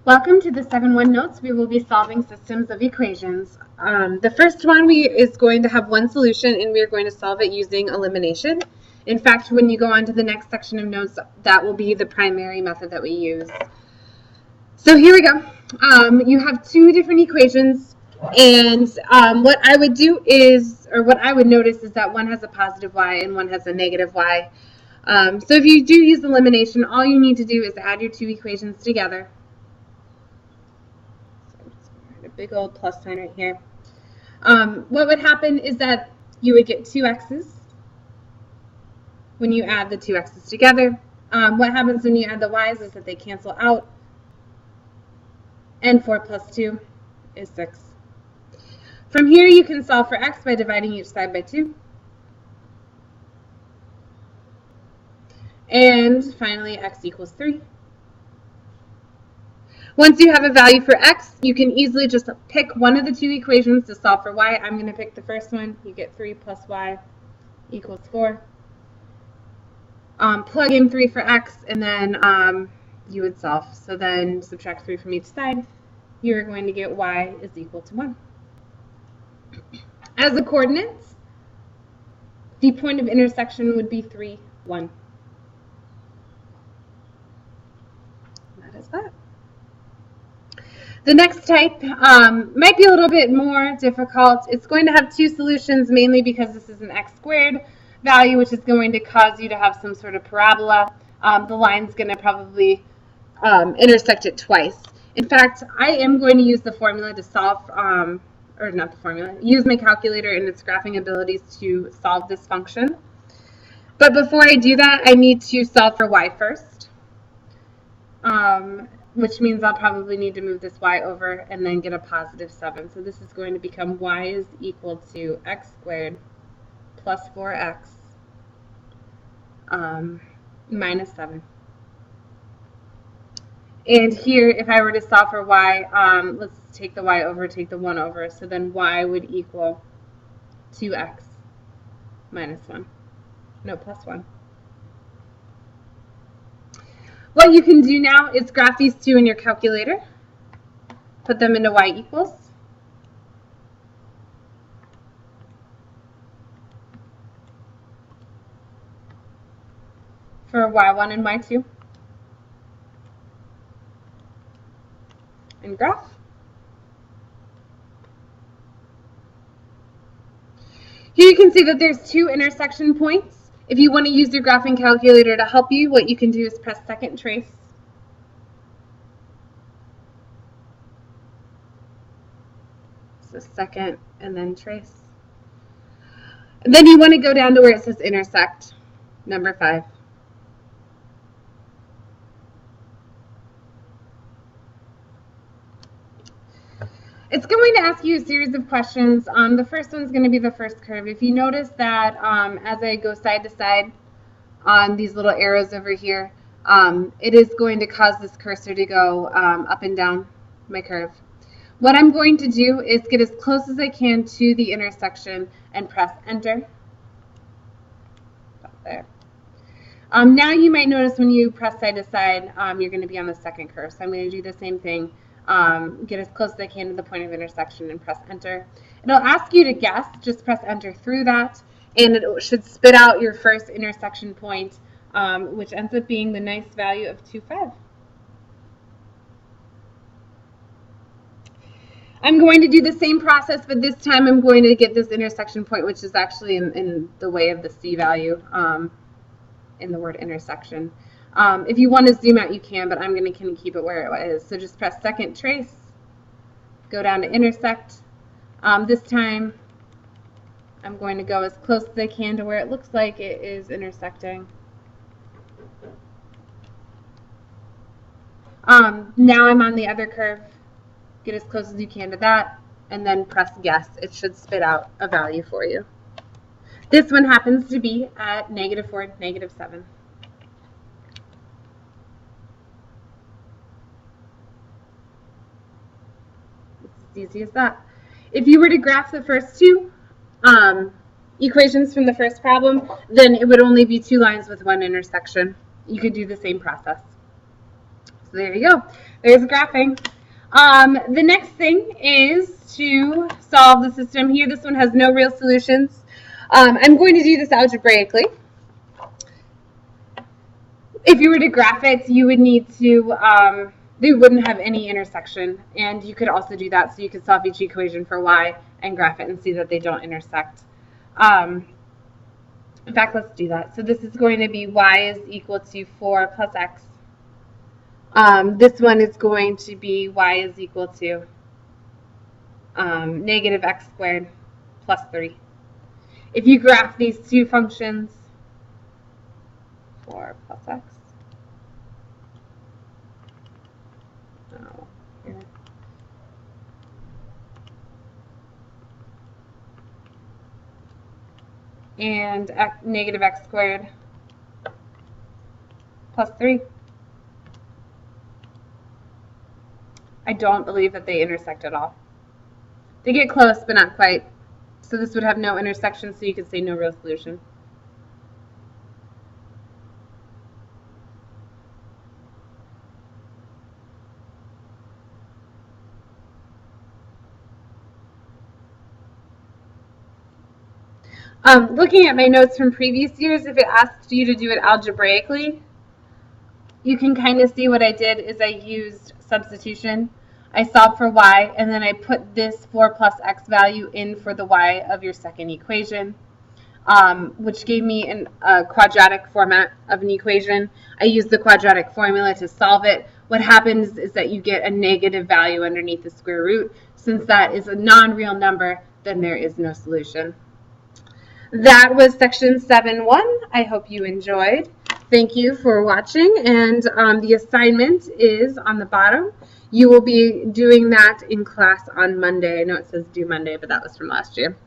Welcome to the 7-1 notes. We will be solving systems of equations. The first one is going to have one solution, and we are going to solve it using elimination. In fact, when you go on to the next section of notes, that will be the primary method that we use. So here we go. You have two different equations, and what I would do is, or what I would notice is that one has a positive y and one has a negative y. So if you do use elimination, all you need to do is add your two equations together. A big old plus sign right here. What would happen is that you would get 2x's when you add the 2x's together. What happens when you add the y's is that they cancel out, and 4 plus 2 is 6. From here you can solve for x by dividing each side by 2. And finally x equals 3. Once you have a value for x, you can easily just pick one of the two equations to solve for y. I'm going to pick the first one. You get 3 plus y equals 4. Plug in 3 for x, and then you would solve. So then subtract 3 from each side. You're going to get y is equal to 1. As the coordinates, the point of intersection would be 3, 1. That is that. The next type might be a little bit more difficult. It's going to have two solutions, mainly because this is an x squared value, which is going to cause you to have some sort of parabola. The line's going to probably intersect it twice. In fact, I am going to use the formula to solve, or not the formula, use my calculator and its graphing abilities to solve this function. But before I do that, I need to solve for y first. Which means I'll probably need to move this y over and then get a positive 7. So this is going to become y is equal to x squared plus 4x minus 7. And here, if I were to solve for y, let's take the y over, take the 1 over. So then y would equal 2x minus 1. No, plus 1. What you can do now is graph these two in your calculator, put them into y equals. For y1 and y2. And graph. Here you can see that there's two intersection points. If you want to use your graphing calculator to help you, what you can do is press second trace. So second and then trace. And then you want to go down to where it says intersect, number 5. It's going to ask you a series of questions. The first one's going to be the first curve. If you notice that as I go side to side on these little arrows over here, it is going to cause this cursor to go up and down my curve. What I'm going to do is get as close as I can to the intersection and press enter. About there. Now you might notice when you press side to side, you're going to be on the second curve. So I'm going to do the same thing. Get as close as I can to the point of intersection and press enter. It'll ask you to guess, just press enter through that, and it should spit out your first intersection point, which ends up being the nice value of 2, 5. I'm going to do the same process, but this time I'm going to get this intersection point, which is actually in the way of the C value in the word intersection. If you want to zoom out, you can, but I'm going to kind of keep it where it is. So just press second trace, go down to intersect. This time, I'm going to go as close as I can to where it looks like it is intersecting. Now I'm on the other curve. Get as close as you can to that, and then press guess. It should spit out a value for you. This one happens to be at -4, -7. Easy as that. If you were to graph the first two equations from the first problem, then it would only be 2 lines with 1 intersection. You could do the same process. So there you go. There's graphing. The next thing is to solve the system here. This one has no real solutions. I'm going to do this algebraically. If you were to graph it, you would need to, they wouldn't have any intersection. And you could also do that, so you could solve each equation for y and graph it and see that they don't intersect. In fact, let's do that. So this is going to be y is equal to 4 plus x. This one is going to be y is equal to negative x squared plus 3. If you graph these two functions, 4 plus x, and negative x squared plus 3. I don't believe that they intersect at all. They get close, but not quite. So this would have no intersection, so you could say no real solution. Looking at my notes from previous years, if it asked you to do it algebraically, you can kind of see what I did is I used substitution. I solved for y, and then I put this 4 plus x value in for the y of your second equation, which gave me a quadratic format of an equation. I used the quadratic formula to solve it. What happens is that you get a negative value underneath the square root. Since that is a non-real number, then there is no solution. That was section 7.1. I hope you enjoyed. Thank you for watching, and the assignment is on the bottom. You will be doing that in class on Monday. I know it says due Monday, but that was from last year.